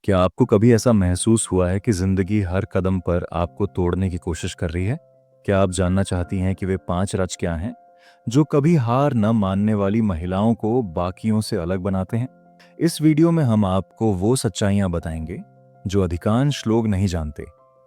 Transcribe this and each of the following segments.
क्या आपको कभी ऐसा महसूस हुआ है कि जिंदगी हर कदम पर आपको तोड़ने की कोशिश कर रही है? क्या आप जानना चाहती हैं कि वे 5 राज क्या हैं जो कभी हार न मानने वाली महिलाओं को बाकियों से अलग बनाते हैं? इस वीडियो में हम आपको वो सच्चाइयां बताएंगे जो अधिकांश लोग नहीं जानते।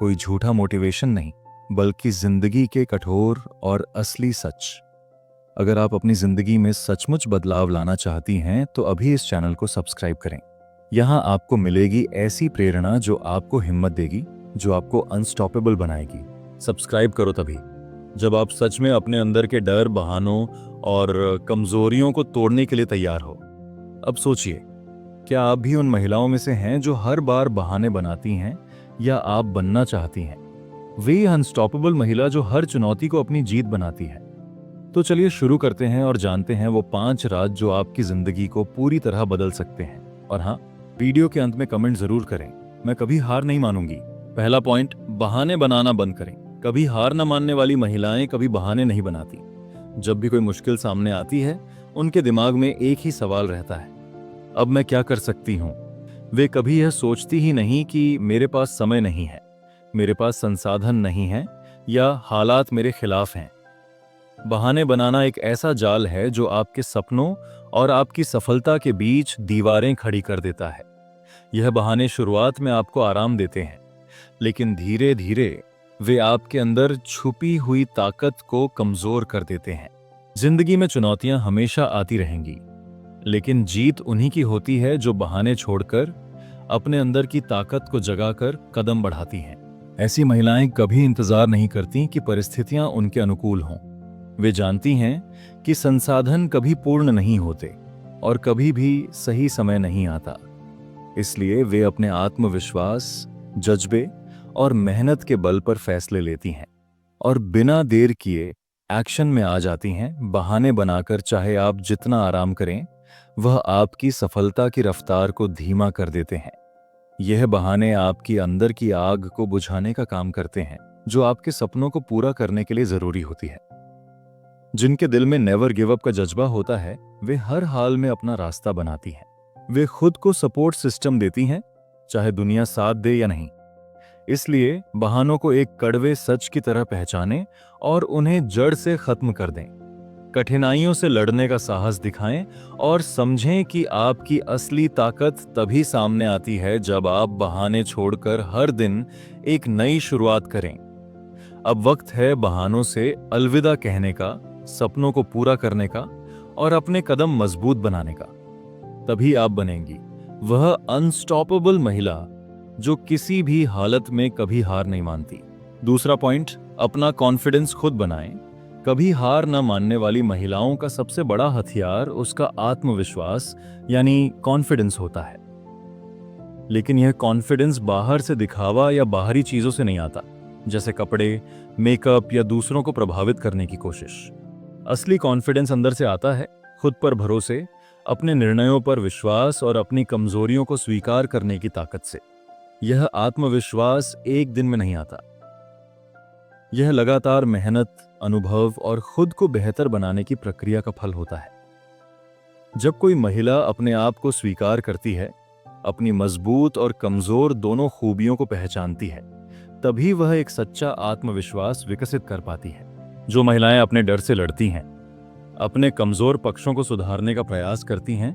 कोई झूठा मोटिवेशन नहीं, बल्कि जिंदगी के कठोर और असली सच। अगर आप अपनी जिंदगी में सचमुच बदलाव लाना चाहती हैं तो अभी इस चैनल को सब्सक्राइब करें। यहाँ आपको मिलेगी ऐसी प्रेरणा जो आपको हिम्मत देगी, जो आपको अनस्टॉपेबल बनाएगी। सब्सक्राइब करो तभी जब आप सच में अपने अंदर के डर, बहानों और कमजोरियों को तोड़ने के लिए तैयार हो। अब सोचिए, क्या आप भी उन महिलाओं में से हैं जो हर बार बहाने बनाती हैं, या आप बनना चाहती हैं वे अनस्टॉपेबल महिला जो हर चुनौती को अपनी जीत बनाती है? तो चलिए शुरू करते हैं और जानते हैं वो 5 राज जो आपकी जिंदगी को पूरी तरह बदल सकते हैं। और हाँ, वीडियो के अंत में कमेंट जरूर करें, मैं कभी हार नहीं मानूंगी। पहला पॉइंट, बहाने बनाना बंद करें। कभी हार न मानने वाली महिलाएं कभी बहाने नहीं बनाती। जब भी कोई मुश्किल सामने आती है, उनके दिमाग में एक ही सवाल रहता है, अब मैं क्या कर सकती हूँ। वे कभी यह सोचती ही नहीं कि मेरे पास समय नहीं है, मेरे पास संसाधन नहीं है, या हालात मेरे खिलाफ हैं। बहाने बनाना एक ऐसा जाल है जो आपके सपनों और आपकी सफलता के बीच दीवारें खड़ी कर देता है। यह बहाने शुरुआत में आपको आराम देते हैं, लेकिन धीरे धीरे वे आपके अंदर छुपी हुई ताकत को कमजोर कर देते हैं। जिंदगी में चुनौतियां हमेशा आती रहेंगी, लेकिन जीत उन्हीं की होती है जो बहाने छोड़कर अपने अंदर की ताकत को जगाकर कदम बढ़ाती हैं। ऐसी महिलाएं कभी इंतजार नहीं करती कि परिस्थितियां उनके अनुकूल हों। वे जानती हैं कि संसाधन कभी पूर्ण नहीं होते और कभी भी सही समय नहीं आता। इसलिए वे अपने आत्मविश्वास, जज्बे और मेहनत के बल पर फैसले लेती हैं और बिना देर किए एक्शन में आ जाती हैं। बहाने बनाकर चाहे आप जितना आराम करें, वह आपकी सफलता की रफ्तार को धीमा कर देते हैं। यह बहाने आपकी अंदर की आग को बुझाने का काम करते हैं, जो आपके सपनों को पूरा करने के लिए जरूरी होती है। जिनके दिल में नेवर गिव अप का जज्बा होता है, वे हर हाल में अपना रास्ता बनाती हैं। वे खुद को सपोर्ट सिस्टम देती हैं, चाहे दुनिया साथ दे या नहीं। इसलिए बहानों को एक कड़वे सच की तरह पहचानें और उन्हें जड़ से खत्म कर दें। कठिनाइयों से लड़ने का साहस दिखाएं और समझें कि आपकी असली ताकत तभी सामने आती है जब आप बहाने छोड़कर हर दिन एक नई शुरुआत करें। अब वक्त है बहानों से अलविदा कहने का, सपनों को पूरा करने का और अपने कदम मजबूत बनाने का। तभी आप बनेंगी वह अनस्टॉपेबल महिला जो किसी भी हालत में कभी हार नहीं मानती। दूसरा पॉइंट, अपना कॉन्फिडेंस खुद बनाएं। कभी हार न मानने वाली महिलाओं का सबसे बड़ा हथियार उसका आत्मविश्वास यानी कॉन्फिडेंस होता है। लेकिन यह कॉन्फिडेंस बाहर से दिखावा या बाहरी चीजों से नहीं आता, जैसे कपड़े, मेकअप या दूसरों को प्रभावित करने की कोशिश। असली कॉन्फिडेंस अंदर से आता है, खुद पर भरोसे, अपने निर्णयों पर विश्वास और अपनी कमजोरियों को स्वीकार करने की ताकत से। यह आत्मविश्वास एक दिन में नहीं आता, यह लगातार मेहनत, अनुभव और खुद को बेहतर बनाने की प्रक्रिया का फल होता है। जब कोई महिला अपने आप को स्वीकार करती है, अपनी मजबूत और कमजोर दोनों खूबियों को पहचानती है, तभी वह एक सच्चा आत्मविश्वास विकसित कर पाती है। जो महिलाएं अपने डर से लड़ती हैं, अपने कमजोर पक्षों को सुधारने का प्रयास करती हैं,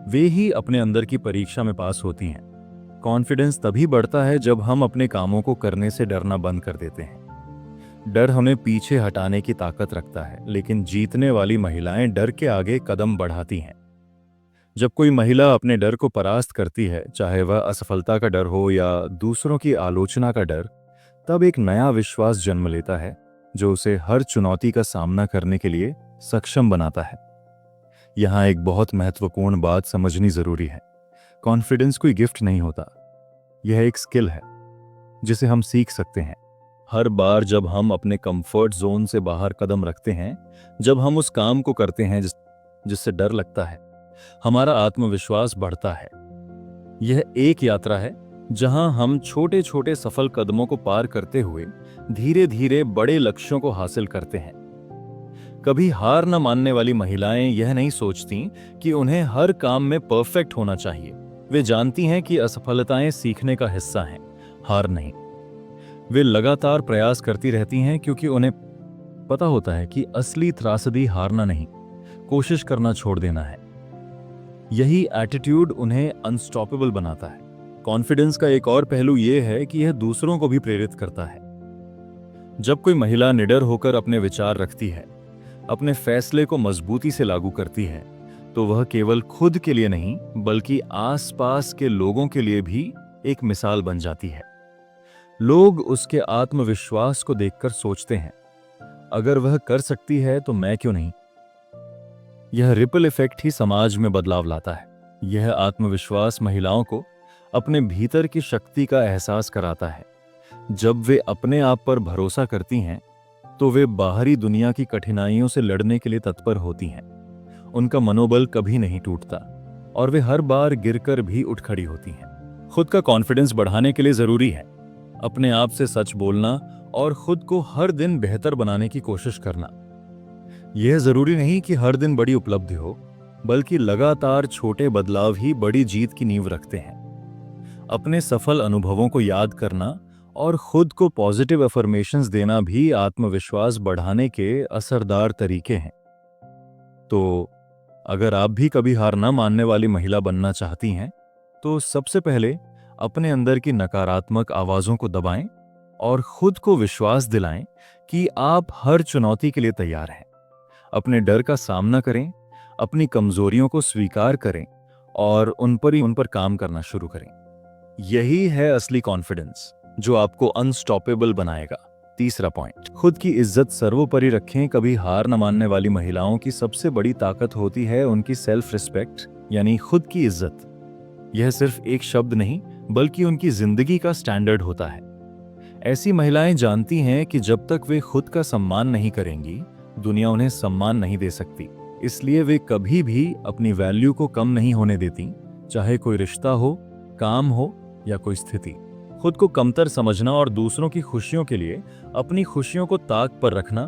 वे ही अपने अंदर की परीक्षा में पास होती हैं। कॉन्फिडेंस तभी बढ़ता है जब हम अपने कामों को करने से डरना बंद कर देते हैं। डर हमें पीछे हटाने की ताकत रखता है, लेकिन जीतने वाली महिलाएं डर के आगे कदम बढ़ाती हैं। जब कोई महिला अपने डर को परास्त करती है, चाहे वह असफलता का डर हो या दूसरों की आलोचना का डर, तब एक नया विश्वास जन्म लेता है जो उसे हर चुनौती का सामना करने के लिए सक्षम बनाता है। यहाँ एक बहुत महत्वपूर्ण बात समझनी जरूरी है। कॉन्फिडेंस कोई गिफ्ट नहीं होता, यह एक स्किल है जिसे हम सीख सकते हैं। हर बार जब हम अपने कंफर्ट जोन से बाहर कदम रखते हैं, जब हम उस काम को करते हैं जिससे डर लगता है, हमारा आत्मविश्वास बढ़ता है। यह एक यात्रा है जहां हम छोटे छोटे सफल कदमों को पार करते हुए धीरे धीरे बड़े लक्ष्यों को हासिल करते हैं। कभी हार न मानने वाली महिलाएं यह नहीं सोचती कि उन्हें हर काम में परफेक्ट होना चाहिए। वे जानती हैं कि असफलताएं सीखने का हिस्सा हैं, हार नहीं। वे लगातार प्रयास करती रहती हैं क्योंकि उन्हें पता होता है कि असली त्रासदी हारना नहीं, कोशिश करना छोड़ देना है। यही एटीट्यूड उन्हें अनस्टॉपेबल बनाता है। कॉन्फिडेंस का एक और पहलू यह है कि यह दूसरों को भी प्रेरित करता है। जब कोई महिला निडर होकर अपने विचार रखती है, अपने फैसले को मजबूती से लागू करती है, तो वह केवल खुद के लिए नहीं बल्कि आसपास के लोगों के लिए भी एक मिसाल बन जाती है। लोग उसके आत्मविश्वास को देखकर सोचते हैं, अगर वह कर सकती है तो मैं क्यों नहीं। यह रिपल इफेक्ट ही समाज में बदलाव लाता है। यह आत्मविश्वास महिलाओं को अपने भीतर की शक्ति का एहसास कराता है। जब वे अपने आप पर भरोसा करती हैं, तो वे बाहरी दुनिया की कठिनाइयों से लड़ने के लिए तत्पर होती हैं। उनका मनोबल कभी नहीं टूटता और वे हर बार गिरकर भी उठ खड़ी होती हैं। खुद का कॉन्फिडेंस बढ़ाने के लिए जरूरी है अपने आप से सच बोलना और खुद को हर दिन बेहतर बनाने की कोशिश करना। यह जरूरी नहीं कि हर दिन बड़ी उपलब्धि हो, बल्कि लगातार छोटे बदलाव ही बड़ी जीत की नींव रखते हैं। अपने सफल अनुभवों को याद करना और खुद को पॉजिटिव अफर्मेशंस देना भी आत्मविश्वास बढ़ाने के असरदार तरीके हैं। तो अगर आप भी कभी हार न मानने वाली महिला बनना चाहती हैं, तो सबसे पहले अपने अंदर की नकारात्मक आवाजों को दबाएं और खुद को विश्वास दिलाएं कि आप हर चुनौती के लिए तैयार हैं। अपने डर का सामना करें, अपनी कमजोरियों को स्वीकार करें और उन पर काम करना शुरू करें। यही है असली कॉन्फिडेंस जो आपको अनस्टॉपेबल बनाएगा। तीसरा पॉइंट, खुद की इज्जत सर्वोपरि रखें। कभी हार न मानने वाली महिलाओं की सबसे बड़ी ताकत होती है उनकी सेल्फ रिस्पेक्ट, यानी खुद की इज्जत। यह सिर्फ एक शब्द नहीं बल्कि उनकी जिंदगी का स्टैंडर्ड होता है। ऐसी महिलाएं जानती हैं कि जब तक वे खुद का सम्मान नहीं करेंगी, दुनिया उन्हें सम्मान नहीं दे सकती। इसलिए वे कभी भी अपनी वैल्यू को कम नहीं होने देती, चाहे कोई रिश्ता हो, काम हो या कोई स्थिति। खुद को कमतर समझना और दूसरों की खुशियों के लिए अपनी खुशियों को ताक पर रखना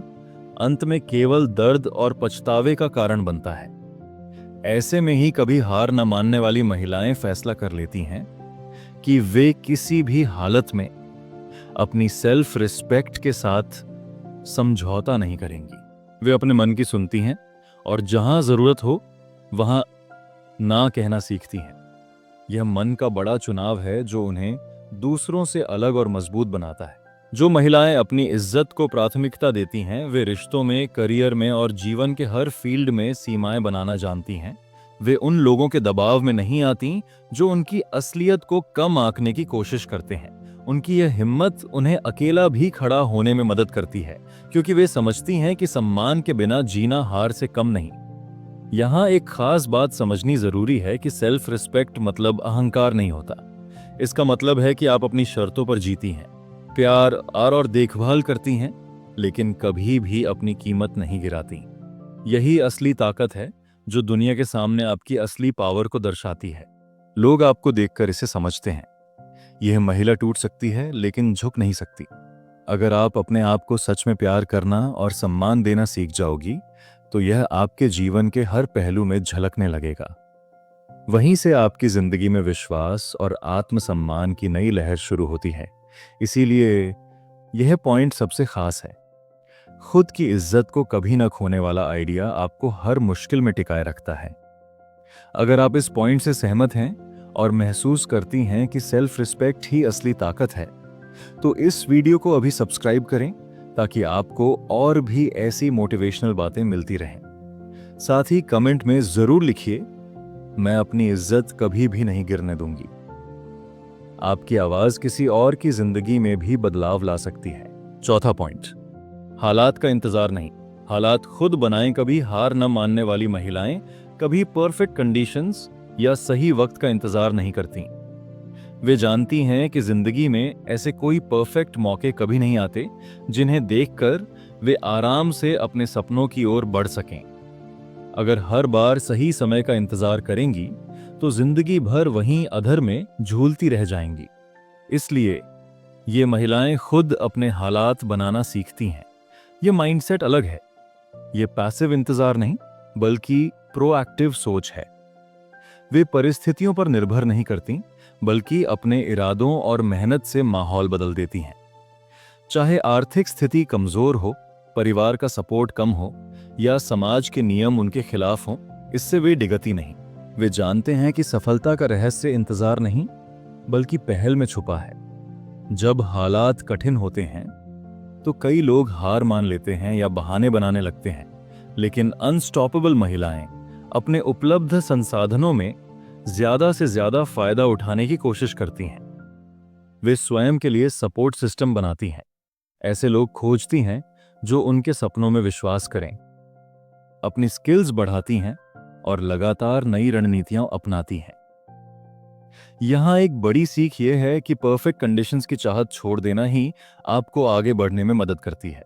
अंत में केवल दर्द और पछतावे का कारण बनता है। ऐसे में ही कभी हार न मानने वाली महिलाएं फैसला कर लेती हैं कि वे किसी भी हालत में अपनी सेल्फ रिस्पेक्ट के साथ समझौता नहीं करेंगी। वे अपने मन की सुनती हैं और जहां जरूरत हो वहां ना कहना सीखती हैं। यह मन का बड़ा चुनाव है जो उन्हें दूसरों से अलग और मजबूत बनाता है। जो महिलाएं अपनी इज्जत को प्राथमिकता देती हैं, वे रिश्तों में, करियर में और जीवन के हर फील्ड में सीमाएं बनाना जानती हैं। वे उन लोगों के दबाव में नहीं आती जो उनकी असलियत को कम आंकने की कोशिश करते हैं। उनकी यह हिम्मत उन्हें अकेला भी खड़ा होने में मदद करती है, क्योंकि वे समझती हैं कि सम्मान के बिना जीना हार से कम नहीं। यहां एक खास बात समझनी जरूरी है कि सेल्फ रिस्पेक्ट मतलब अहंकार नहीं होता। इसका मतलब है कि आप अपनी शर्तों पर जीती हैं, प्यार और देखभाल करती हैं, लेकिन कभी भी अपनी कीमत नहीं गिराती। यही असली ताकत है जो दुनिया के सामने आपकी असली पावर को दर्शाती है। लोग आपको देखकर इसे समझते हैं, यह महिला टूट सकती है लेकिन झुक नहीं सकती। अगर आप अपने आप को सच में प्यार करना और सम्मान देना सीख जाओगी, तो यह आपके जीवन के हर पहलू में झलकने लगेगा। वहीं से आपकी जिंदगी में विश्वास और आत्मसम्मान की नई लहर शुरू होती है। इसीलिए यह पॉइंट सबसे खास है। खुद की इज्जत को कभी न खोने वाला आइडिया आपको हर मुश्किल में टिकाए रखता है। अगर आप इस पॉइंट से सहमत हैं और महसूस करती हैं कि सेल्फ रिस्पेक्ट ही असली ताकत है, तो इस वीडियो को अभी सब्सक्राइब करें ताकि आपको और भी ऐसी मोटिवेशनल बातें मिलती रहें। साथ ही कमेंट में जरूर लिखिए, मैं अपनी इज्जत कभी भी नहीं गिरने दूंगी। आपकी आवाज किसी और की जिंदगी में भी बदलाव ला सकती है। चौथा पॉइंट, हालात का इंतजार नहीं, हालात खुद बनाएं। कभी हार न मानने वाली महिलाएं कभी परफेक्ट कंडीशंस या सही वक्त का इंतजार नहीं करती। वे जानती हैं कि जिंदगी में ऐसे कोई परफेक्ट मौके कभी नहीं आते जिन्हें देखकर वे आराम से अपने सपनों की ओर बढ़ सकें। अगर हर बार सही समय का इंतजार करेंगी तो जिंदगी भर वहीं अधर में झूलती रह जाएंगी। इसलिए ये महिलाएं खुद अपने हालात बनाना सीखती हैं। ये माइंडसेट अलग है। ये पैसिव इंतजार नहीं बल्कि प्रोएक्टिव सोच है। वे परिस्थितियों पर निर्भर नहीं करती, बल्कि अपने इरादों और मेहनत से माहौल बदल देती हैं। चाहे आर्थिक स्थिति कमजोर हो, परिवार का सपोर्ट कम हो या समाज के नियम उनके खिलाफ हों, इससे वे डिगती नहीं। वे जानते हैं कि सफलता का रहस्य इंतजार नहीं, बल्कि पहल में छुपा है। जब हालात कठिन होते हैं तो कई लोग हार मान लेते हैं या बहाने बनाने लगते हैं, लेकिन अनस्टॉपेबल महिलाएं अपने उपलब्ध संसाधनों में ज्यादा से ज्यादा फायदा उठाने की कोशिश करती हैं। वे स्वयं के लिए सपोर्ट सिस्टम बनाती हैं। ऐसे लोग खोजती हैं जो उनके सपनों में विश्वास करें, अपनी स्किल्स बढ़ाती हैं और लगातार नई रणनीतियां अपनाती हैं। यहां एक बड़ी सीख यह है कि परफेक्ट कंडीशंस की चाहत छोड़ देना ही आपको आगे बढ़ने में मदद करती है।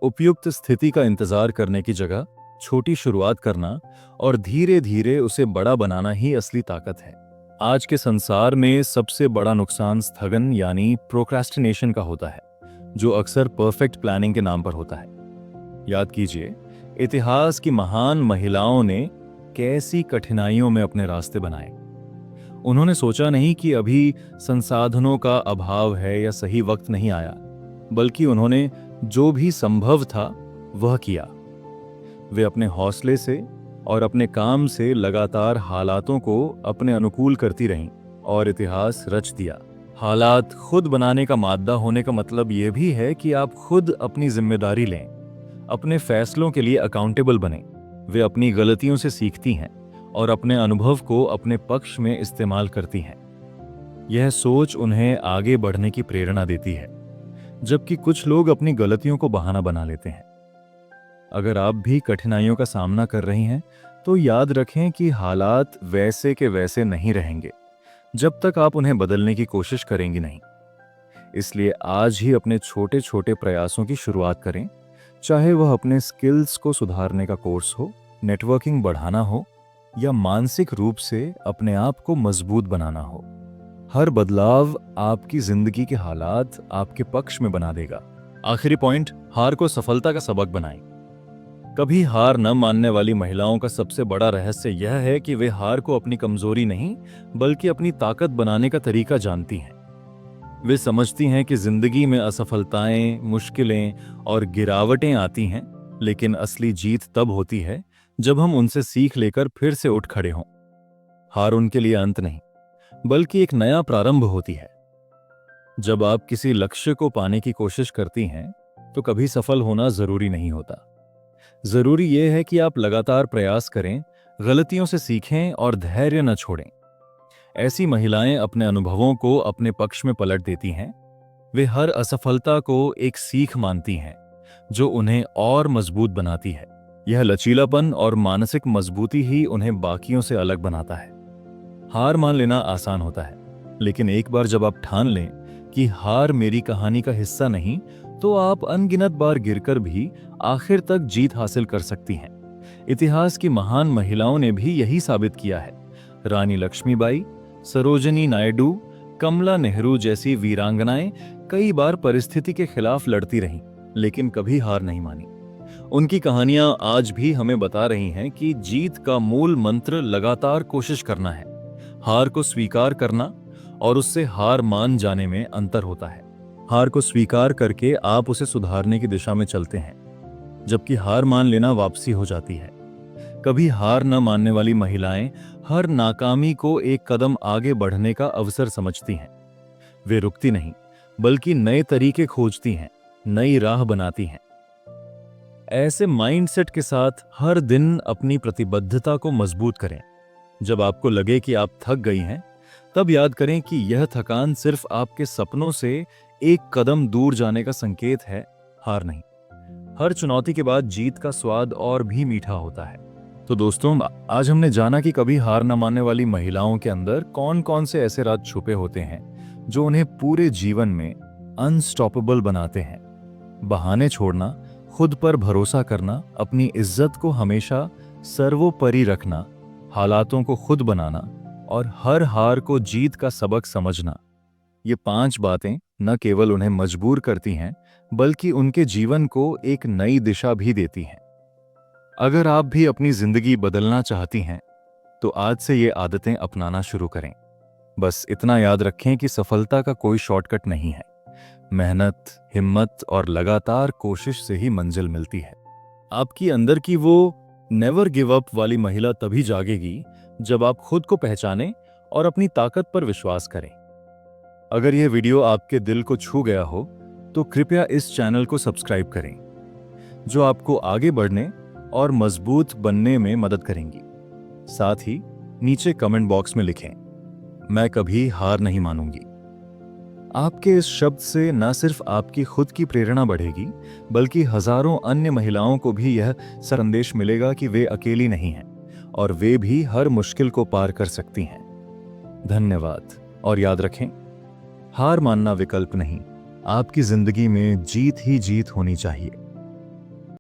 उपयुक्त स्थिति का इंतजार करने की जगह छोटी शुरुआत करना और धीरे धीरे उसे बड़ा बनाना ही असली ताकत है। आज के संसार में सबसे बड़ा नुकसान स्थगन यानी प्रोक्रेस्टिनेशन का होता है, जो अक्सर परफेक्ट प्लानिंग के नाम पर होता है। याद कीजिए, इतिहास की महान महिलाओं ने कैसी कठिनाइयों में अपने रास्ते बनाए। उन्होंने सोचा नहीं कि अभी संसाधनों का अभाव है या सही वक्त नहीं आया, बल्कि उन्होंने जो भी संभव था वह किया। वे अपने हौसले से और अपने काम से लगातार हालातों को अपने अनुकूल करती रहीं और इतिहास रच दिया। हालात खुद बनाने का मादा होने का मतलब यह भी है कि आप खुद अपनी जिम्मेदारी लें, अपने फैसलों के लिए अकाउंटेबल बने। वे अपनी गलतियों से सीखती हैं और अपने अनुभव को अपने पक्ष में इस्तेमाल करती हैं। यह सोच उन्हें आगे बढ़ने की प्रेरणा देती है, जबकि कुछ लोग अपनी गलतियों को बहाना बना लेते हैं। अगर आप भी कठिनाइयों का सामना कर रही हैं, तो याद रखें कि हालात वैसे के वैसे नहीं रहेंगे जब तक आप उन्हें बदलने की कोशिश करेंगी नहीं। इसलिए आज ही अपने छोटे छोटे प्रयासों की शुरुआत करें, चाहे वह अपने स्किल्स को सुधारने का कोर्स हो, नेटवर्किंग बढ़ाना हो या मानसिक रूप से अपने आप को मजबूत बनाना हो। हर बदलाव आपकी जिंदगी के हालात आपके पक्ष में बना देगा। आखिरी पॉइंट, हार को सफलता का सबक बनाएं। कभी हार न मानने वाली महिलाओं का सबसे बड़ा रहस्य यह है कि वे हार को अपनी कमजोरी नहीं, बल्कि अपनी ताकत बनाने का तरीका जानती हैं। वे समझती हैं कि जिंदगी में असफलताएं, मुश्किलें और गिरावटें आती हैं, लेकिन असली जीत तब होती है जब हम उनसे सीख लेकर फिर से उठ खड़े हों। हार उनके लिए अंत नहीं, बल्कि एक नया प्रारंभ होती है। जब आप किसी लक्ष्य को पाने की कोशिश करती हैं, तो कभी सफल होना जरूरी नहीं होता। जरूरी यह है कि आप लगातार प्रयास करें, गलतियों से सीखें और धैर्य न छोड़ें। ऐसी महिलाएं अपने अनुभवों को अपने पक्ष में पलट देती हैं। वे हर असफलता को एक सीख मानती हैं, जो उन्हें और मजबूत बनाती है। यह लचीलापन और मानसिक मजबूती ही उन्हें बाकियों से अलग बनाता है। हार मान लेना आसान होता है, लेकिन एक बार जब आप ठान लें कि हार मेरी कहानी का हिस्सा नहीं, तो आप अनगिनत बार गिरकर भी आखिर तक जीत हासिल कर सकती हैं। इतिहास की महान महिलाओं ने भी यही साबित किया है। रानी लक्ष्मीबाई, सरोजिनी नायडू, कमला नेहरू जैसी वीरांगनाएं कई बार परिस्थिति के खिलाफ लड़ती रहीं, लेकिन कभी हार नहीं मानी। उनकी कहानियां आज भी हमें बता रही हैं कि जीत का मूल मंत्र लगातार कोशिश करना है। हार को स्वीकार करना और उससे हार मान जाने में अंतर होता है। हार को स्वीकार करके आप उसे सुधारने की दिशा में चलते हैं, जबकि हार मान लेना वापसी हो जाती है। कभी हार न मानने वाली महिलाएं हर नाकामी को एक कदम आगे बढ़ने का अवसर समझती हैं। वे रुकती नहीं, बल्कि नए तरीके खोजती हैं, नई राह बनाती हैं। ऐसे माइंडसेट के साथ हर दिन अपनी प्रतिबद्धता को मजबूत करें। जब आपको लगे कि आप थक गई हैं, तब याद करें कि यह थकान सिर्फ आपके सपनों से एक कदम दूर जाने का संकेत है, हार नहीं। हर चुनौती के बाद जीत का स्वाद और भी मीठा होता है। तो दोस्तों, आज हमने जाना कि कभी हार न मानने वाली महिलाओं के अंदर कौन कौन से ऐसे राज छुपे होते हैं जो उन्हें पूरे जीवन में अनस्टॉपेबल बनाते हैं। बहाने छोड़ना, खुद पर भरोसा करना, अपनी इज्जत को हमेशा सर्वोपरि रखना, हालातों को खुद बनाना और हर हार को जीत का सबक समझना, ये 5 बातें न केवल उन्हें मजबूर करती हैं, बल्कि उनके जीवन को एक नई दिशा भी देती हैं। अगर आप भी अपनी जिंदगी बदलना चाहती हैं, तो आज से ये आदतें अपनाना शुरू करें। बस इतना याद रखें कि सफलता का कोई शॉर्टकट नहीं है। मेहनत, हिम्मत और लगातार कोशिश से ही मंजिल मिलती है। आपकी अंदर की वो नेवर गिव अप वाली महिला तभी जागेगी जब आप खुद को पहचानें और अपनी ताकत पर विश्वास करें। अगर यह वीडियो आपके दिल को छू गया हो तो कृपया इस चैनल को सब्सक्राइब करें, जो आपको आगे बढ़ने और मजबूत बनने में मदद करेंगी। साथ ही नीचे कमेंट बॉक्स में लिखें, मैं कभी हार नहीं मानूंगी। आपके इस शब्द से न सिर्फ आपकी खुद की प्रेरणा बढ़ेगी, बल्कि हजारों अन्य महिलाओं को भी यह संदेश मिलेगा कि वे अकेली नहीं हैं और वे भी हर मुश्किल को पार कर सकती हैं। धन्यवाद और याद रखें, हार मानना विकल्प नहीं, आपकी जिंदगी में जीत ही जीत होनी चाहिए।